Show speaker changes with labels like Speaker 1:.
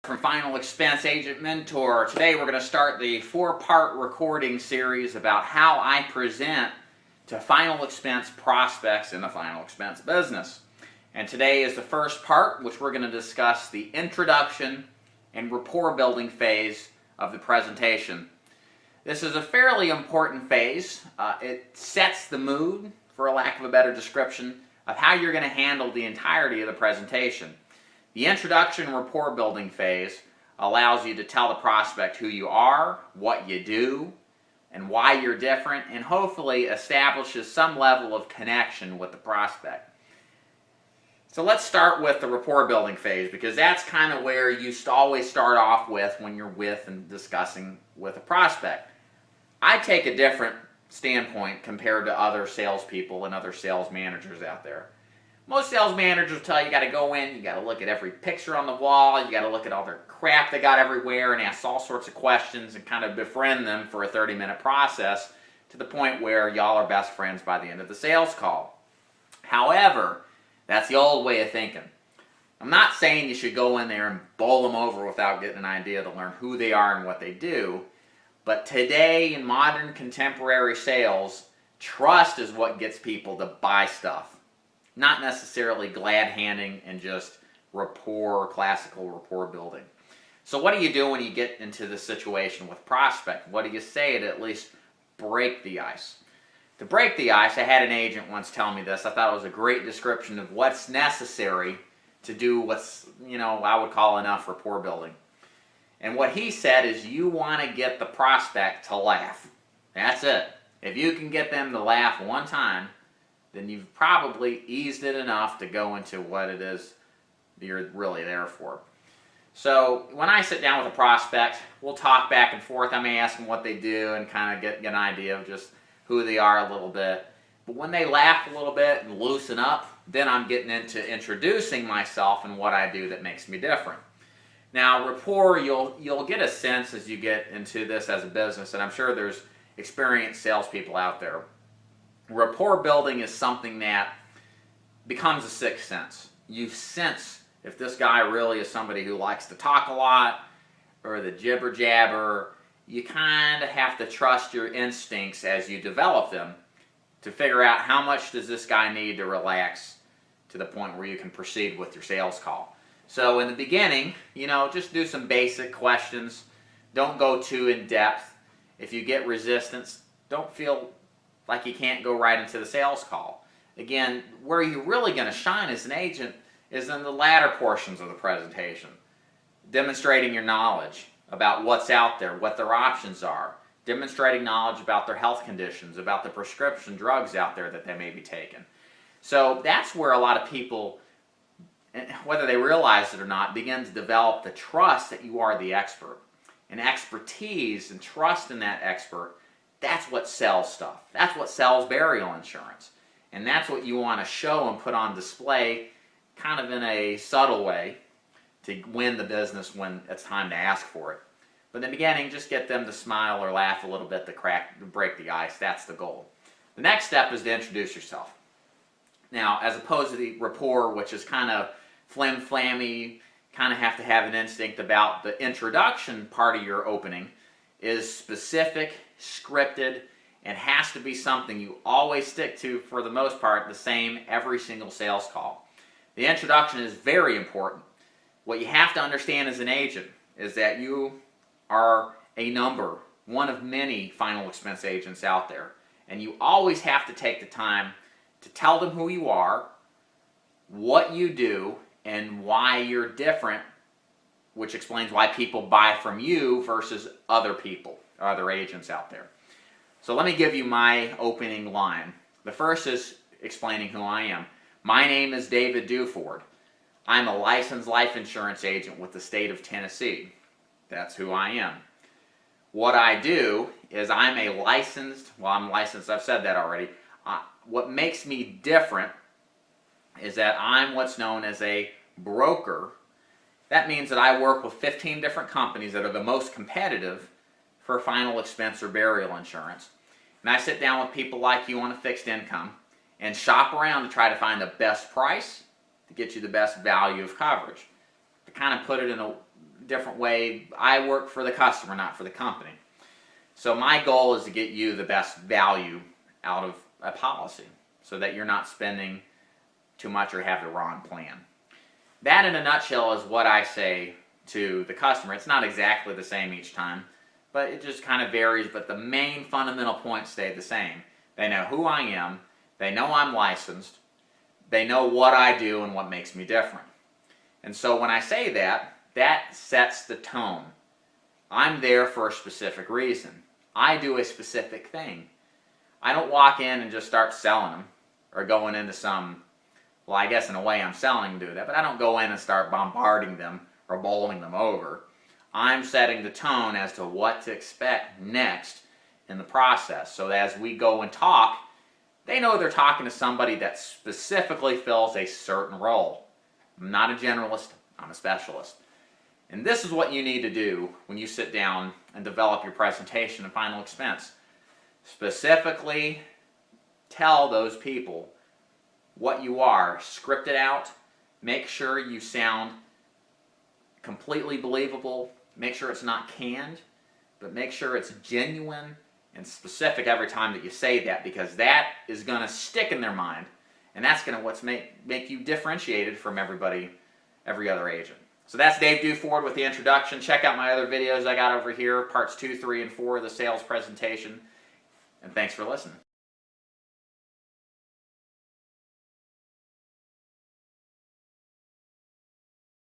Speaker 1: From Final Expense Agent Mentor. Today we're going to start the 4-part recording series about how I present to final expense prospects in the final expense business. And today is the first part, which we're going to discuss the introduction and rapport building phase of the presentation. This is a fairly important phase. It sets the mood, for a lack of a better description, of how you're going to handle the entirety of the presentation. The introduction rapport building phase allows you to tell the prospect who you are, what you do, and why you're different, and hopefully establishes some level of connection with the prospect. So let's start with the rapport building phase, because that's kind of where you always start off with when you're with and discussing with a prospect. I take a different standpoint compared to other salespeople and other sales managers out there. Most sales managers tell you you got to go in, you got to look at every picture on the wall, you got to look at all their crap they got everywhere and ask all sorts of questions and kind of befriend them for a 30-minute process to the point where y'all are best friends by the end of the sales call. However, that's the old way of thinking. I'm not saying you should go in there and bowl them over without getting an idea to learn who they are and what they do, but today in modern contemporary sales, trust is what gets people to buy stuff. Not necessarily glad handing and just rapport, classical rapport building. So what do you do when you get into this situation with prospect? What do you say to at least break the ice? To break the ice, I had an agent once tell me this. I thought it was a great description of what's necessary to do what's, I would call enough rapport building. And what he said is you want to get the prospect to laugh. That's it. If you can get them to laugh one time, then you've probably eased it enough to go into what it is you're really there for. So when I sit down with a prospect, we'll talk back and forth. I may ask them what they do and kind of get an idea of just who they are a little bit. But when they laugh a little bit and loosen up, then I'm getting into introducing myself and what I do that makes me different. Now, rapport, you'll get a sense as you get into this as a business, and I'm sure there's experienced salespeople out there. Rapport building is something that becomes a sixth sense. You sense if this guy really is somebody who likes to talk a lot or the jibber jabber. You kind of have to trust your instincts as you develop them to figure out how much does this guy need to relax to the point where you can proceed with your sales call. So in the beginning, just do some basic questions. Don't go too in depth. If you get resistance, don't feel like you can't go right into the sales call. Again, where you're really going to shine as an agent is in the latter portions of the presentation. Demonstrating your knowledge about what's out there, what their options are. Demonstrating knowledge about their health conditions, about the prescription drugs out there that they may be taking. So that's where a lot of people, whether they realize it or not, begin to develop the trust that you are the expert. And expertise and trust in that expert, that's what sells stuff. That's what sells burial insurance. And that's what you want to show and put on display kind of in a subtle way to win the business when it's time to ask for it. But in the beginning, just get them to smile or laugh a little bit to break the ice. That's the goal. The next step is to introduce yourself. Now, as opposed to the rapport, which is kind of flim-flammy, kind of have to have an instinct about the introduction part of your opening, is specific, scripted, and has to be something you always stick to, for the most part, the same every single sales call. The introduction is very important. What you have to understand as an agent is that you are a number, one of many final expense agents out there, and you always have to take the time to tell them who you are, what you do, and why you're different, which explains why people buy from you versus other people, other agents out there. So let me give you my opening line. The first is explaining who I am. My name is David Duford. I'm a licensed life insurance agent with the state of Tennessee. That's who I am. What I do is I'm licensed, I've said that already. What makes me different is that I'm what's known as a broker. That means that I work with 15 different companies that are the most competitive for final expense or burial insurance. And I sit down with people like you on a fixed income and shop around to try to find the best price to get you the best value of coverage. To kind of put it in a different way. I work for the customer, not for the company. So my goal is to get you the best value out of a policy so that you're not spending too much or have the wrong plan. That in a nutshell is what I say to the customer. It's not exactly the same each time, but it just kind of varies, but the main fundamental points stay the same. They know who I am, they know I'm licensed, they know what I do and what makes me different. And so when I say that, that sets the tone. I'm there for a specific reason. I do a specific thing. I don't walk in and just start selling them or going into some, well, I guess in a way I'm selling them to do that, but I don't go in and start bombarding them or bowling them over. I'm setting the tone as to what to expect next in the process. So that as we go and talk, they know they're talking to somebody that specifically fills a certain role. I'm not a generalist, I'm a specialist. And this is what you need to do when you sit down and develop your presentation and final expense. Specifically tell those people what you are. Script it out. Make sure you sound completely believable. Make sure it's not canned, but make sure it's genuine and specific every time that you say that, because that is going to stick in their mind, and that's going to make you differentiated from every other agent. So that's Dave Duford with the introduction. Check out my other videos I got over here, parts 2, 3, and 4 of the sales presentation, and thanks for listening.